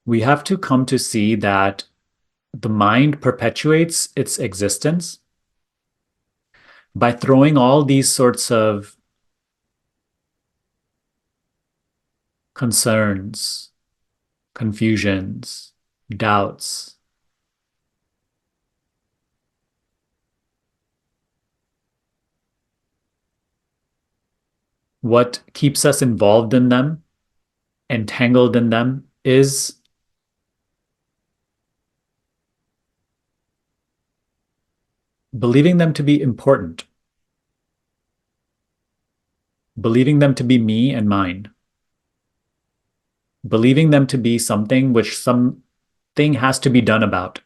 We have to come to see that the mind perpetuates its existence by throwing all these sorts of concerns, confusions, doubts. What keeps us involved in them, entangled in them, is believing them to be important, believing them to be me and mine, believing them to be something which something has to be done about,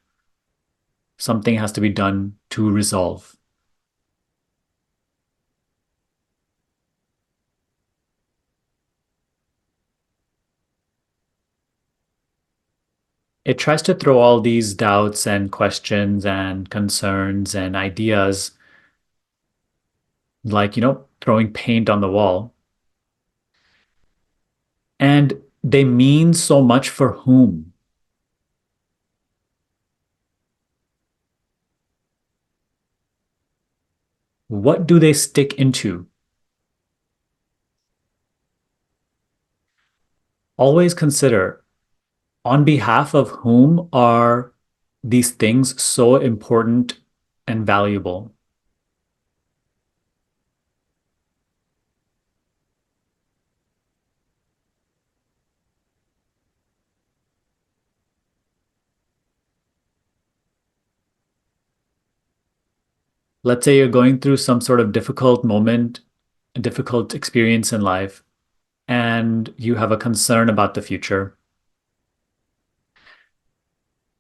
something has to be done to resolve. It tries to throw all these doubts and questions and concerns and ideas, like, throwing paint on the wall. And they mean so much for whom? What do they stick into? Always consider, on behalf of whom are these things so important and valuable? Let's say you're going through some sort of difficult moment, a difficult experience in life, and you have a concern about the future.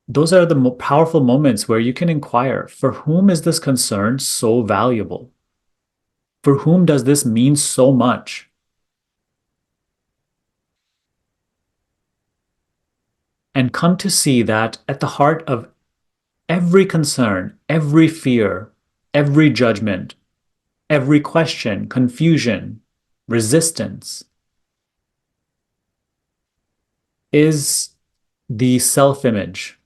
Those are the powerful moments where you can inquire, for whom is this concern so valuable? For whom does this mean so much? And come to see that at the heart of every concern, every fear, every judgment, every question, confusion, resistance is the self-image.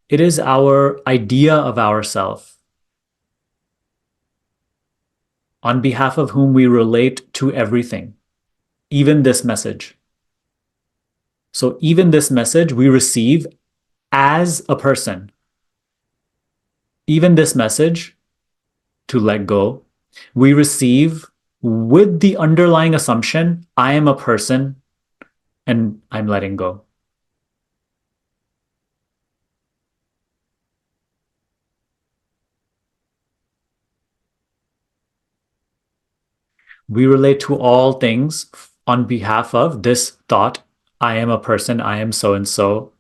It is our idea of ourself, on behalf of whom we relate to everything, even this message. So even this message we receive as a person. Even this message, to let go, we receive with the underlying assumption, I am a person and I'm letting go. We relate to all things on behalf of this thought, I am a person, I am so and so.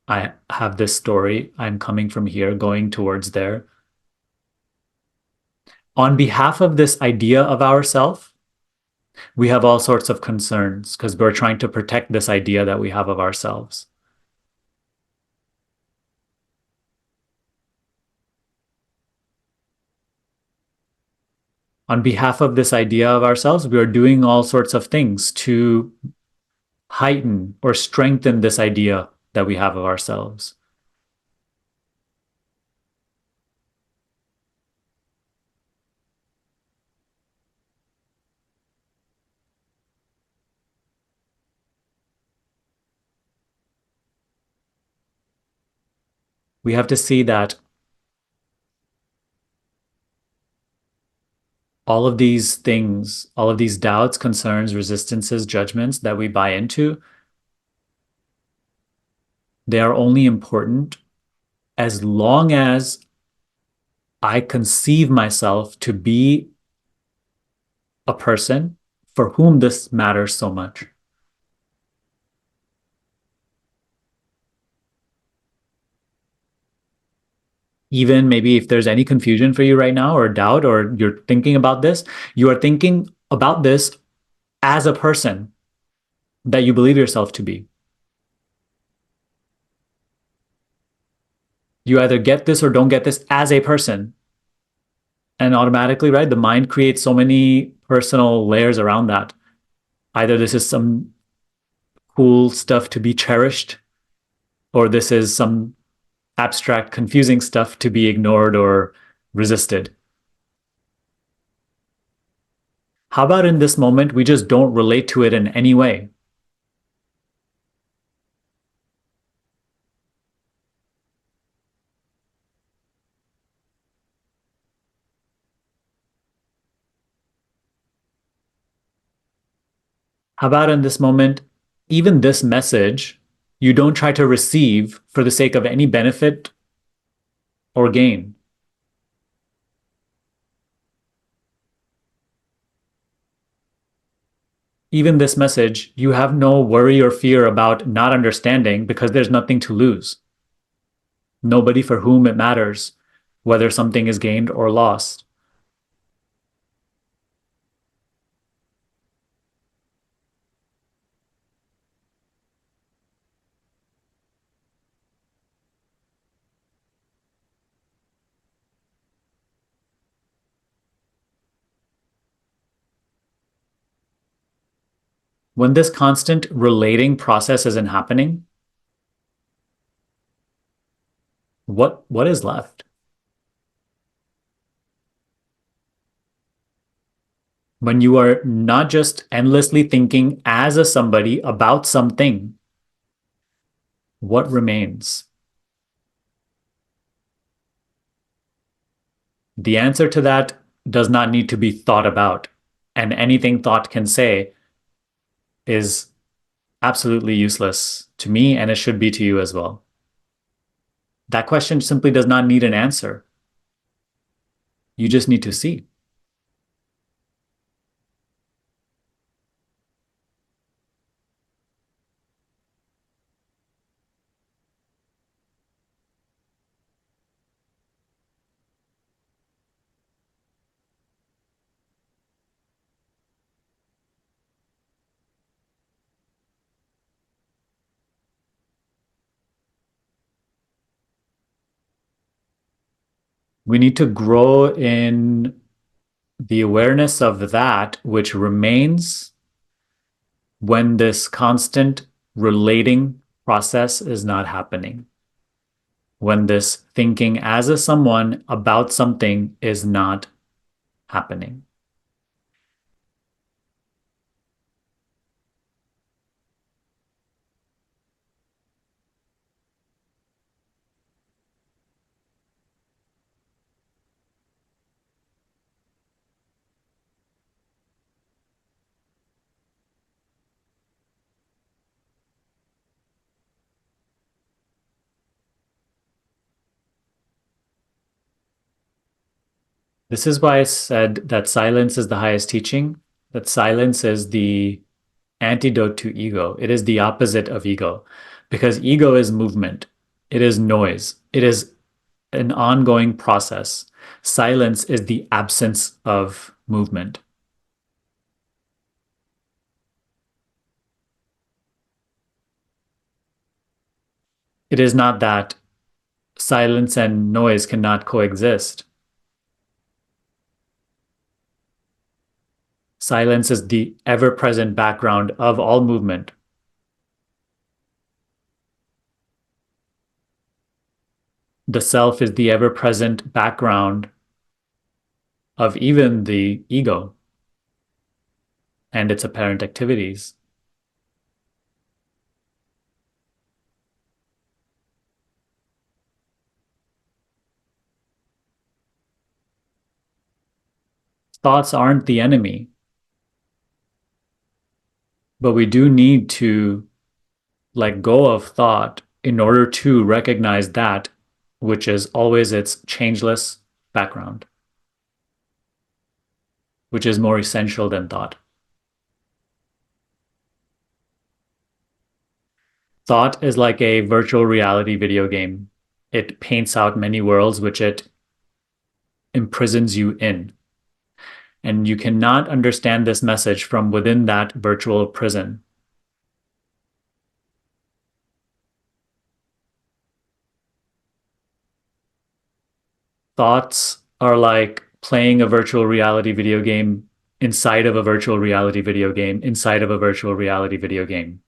I have this story, I'm coming from here, going towards there. On behalf of this idea of ourself, we have all sorts of concerns because we're trying to protect this idea that we have of ourselves. On behalf of this idea of ourselves, we are doing all sorts of things to heighten or strengthen this idea that we have of ourselves. We have to see that all of these things, all of these doubts, concerns, resistances, judgments that we buy into, they are only important as long as I conceive myself to be a person for whom this matters so much. Even maybe if there's any confusion for you right now or doubt, or you're thinking about this, you are thinking about this as a person that you believe yourself to be. You either get this or don't get this as a person. And automatically, right, the mind creates so many personal layers around that. Either this is cool stuff to be cherished, or this is some abstract, confusing stuff to be ignored or resisted. How about in this moment, we just don't relate to it in any way? How about in this moment, even this message, you don't try to receive for the sake of any benefit or gain? Even this message, you have no worry or fear about not understanding because there's nothing to lose. Nobody for whom it matters whether something is gained or lost. When this constant relating process isn't happening, what is left? When you are not just endlessly thinking as a somebody about something, what remains? The answer to that does not need to be thought about, and anything thought can say is absolutely useless to me, and it should be to you as well. That question simply does not need an answer. You just need to see. We need to grow in the awareness of that which remains when this constant relating process is not happening. When this thinking as a someone about something is not happening. This is why I said that silence is the highest teaching, that silence is the antidote to ego. It is the opposite of ego, because ego is movement, it is noise, it is an ongoing process. Silence is the absence of movement. It is not that silence and noise cannot coexist. Silence is the ever-present background of all movement. The self is the ever-present background of even the ego and its apparent activities. Thoughts aren't the enemy, but we do need to let go of thought in order to recognize that which is always its changeless background, which is more essential than thought. Thought is like a virtual reality video game. It paints out many worlds which it imprisons you in. And you cannot understand this message from within that virtual prison. Thoughts are like playing a virtual reality video game inside of a virtual reality video game inside of a virtual reality video game.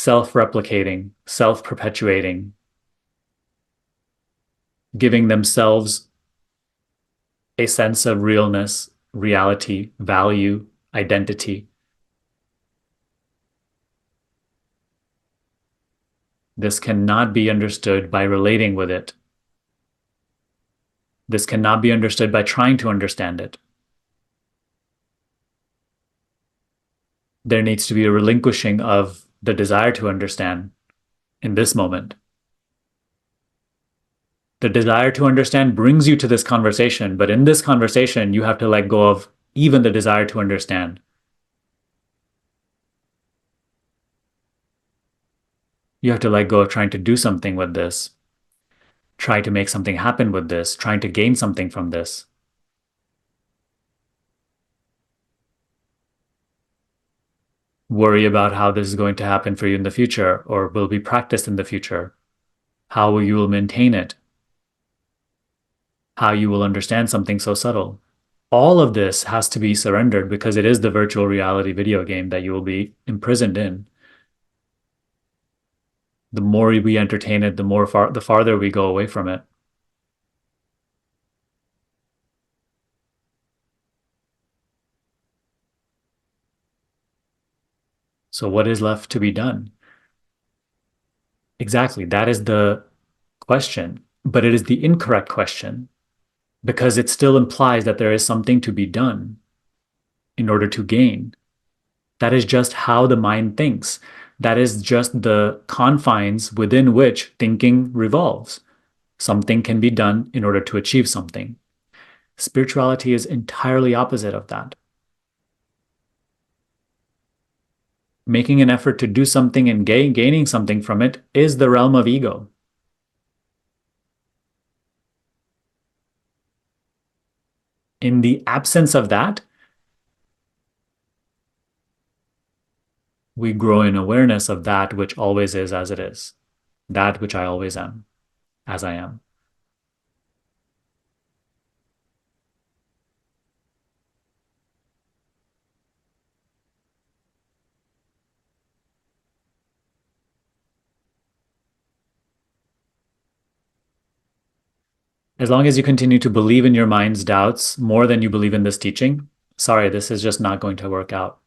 self-replicating, self-perpetuating, giving themselves a sense of realness, reality, value, identity. This cannot be understood by relating with it. This cannot be understood by trying to understand it. There needs to be a relinquishing of the desire to understand in this moment. The desire to understand brings you to this conversation, but in this conversation, you have to let go of even the desire to understand. You have to let go of trying to do something with this, try to make something happen with this, trying to gain something from this. Worry about how this is going to happen for you in the future or will be practiced in the future, how you will maintain it, how you will understand something so subtle. All of this has to be surrendered because it is the virtual reality video game that you will be imprisoned in. The more we entertain it, the farther we go away from it. So what is left to be done? Exactly, that is the question, but it is the incorrect question because it still implies that there is something to be done in order to gain. That is just how the mind thinks. That is just the confines within which thinking revolves. Something can be done in order to achieve something. Spirituality is entirely opposite of that. Making an effort to do something and gaining something from it is the realm of ego. In the absence of that, we grow in awareness of that which always is as it is, that which I always am, as I am. As long as you continue to believe in your mind's doubts more than you believe in this teaching, sorry, this is just not going to work out.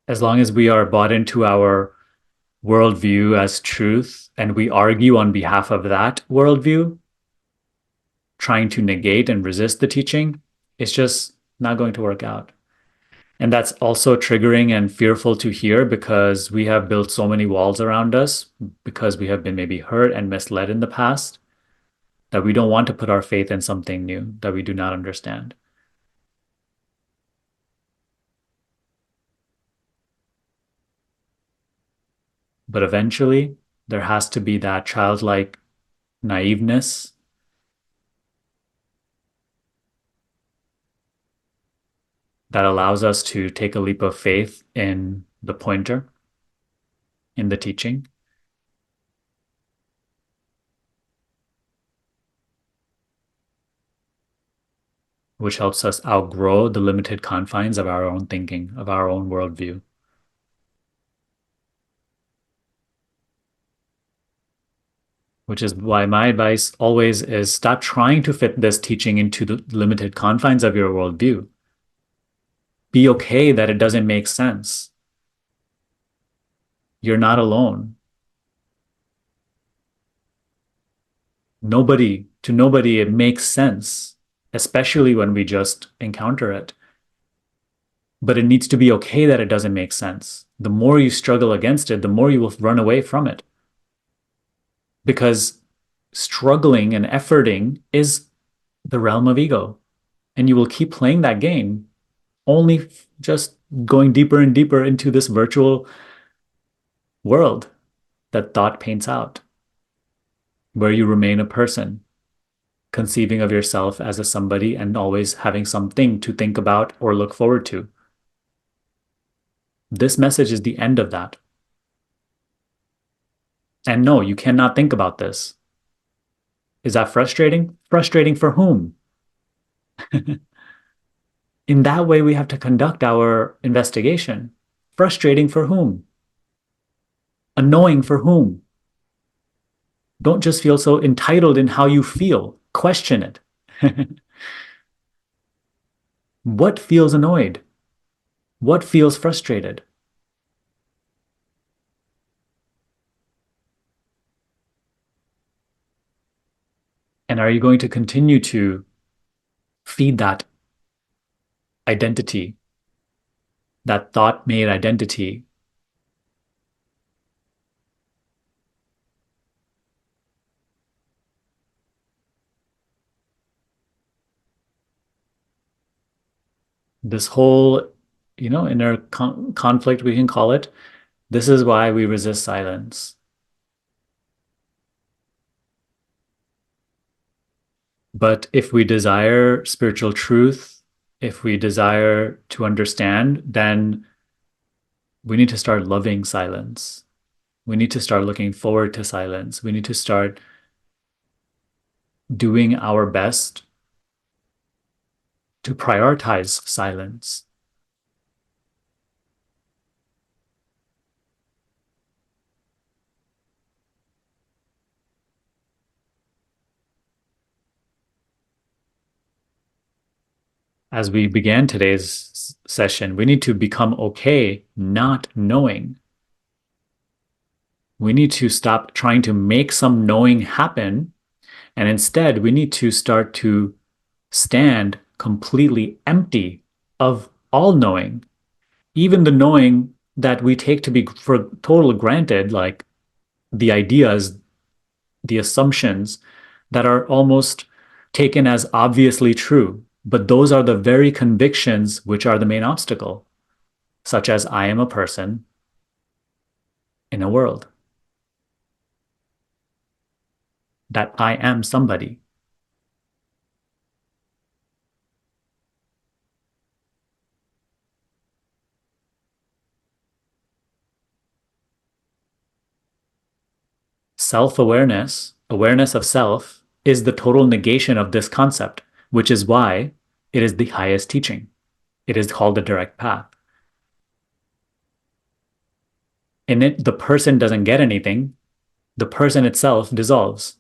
As long as we are bought into our worldview as truth and we argue on behalf of that worldview, trying to negate and resist the teaching, it's just not going to work out. And that's also triggering and fearful to hear because we have built so many walls around us because we have been maybe hurt and misled in the past that we don't want to put our faith in something new that we do not understand. But eventually, there has to be that childlike naiveness that allows us to take a leap of faith in the pointer, in the teaching. Which helps us outgrow the limited confines of our own thinking, of our own worldview. Which is why my advice always is stop trying to fit this teaching into the limited confines of your worldview. Be okay that it doesn't make sense. You're not alone. To nobody, it makes sense, especially when we just encounter it. But it needs to be okay that it doesn't make sense. The more you struggle against it, the more you will run away from it. Because struggling and efforting is the realm of ego. And you will keep playing that game, only just going deeper and deeper into this virtual world that thought paints out, where you remain a person, conceiving of yourself as a somebody and always having something to think about or look forward to. This message is the end of that. And no, you cannot think about this. Is that frustrating? Frustrating for whom? In that way, we have to conduct our investigation. Frustrating for whom? Annoying for whom? Don't just feel so entitled in how you feel. Question it. What feels annoyed? What feels frustrated? And are you going to continue to feed that identity, that thought made identity? This whole, inner conflict, we can call it. This is why we resist silence. But if we desire spiritual truth, if we desire to understand, then we need to start loving silence. We need to start looking forward to silence. We need to start doing our best to prioritize silence. As we began today's session, we need to become okay not knowing. We need to stop trying to make some knowing happen. And instead, we need to start to stand completely empty of all knowing, even the knowing that we take to be for total granted, like the ideas, the assumptions that are almost taken as obviously true. But those are the very convictions which are the main obstacle, such as I am a person in a world, that I am somebody. Self-awareness, awareness of self, is the total negation of this concept, which is why it is the highest teaching. It is called the direct path. In it, the person doesn't get anything. The person itself dissolves.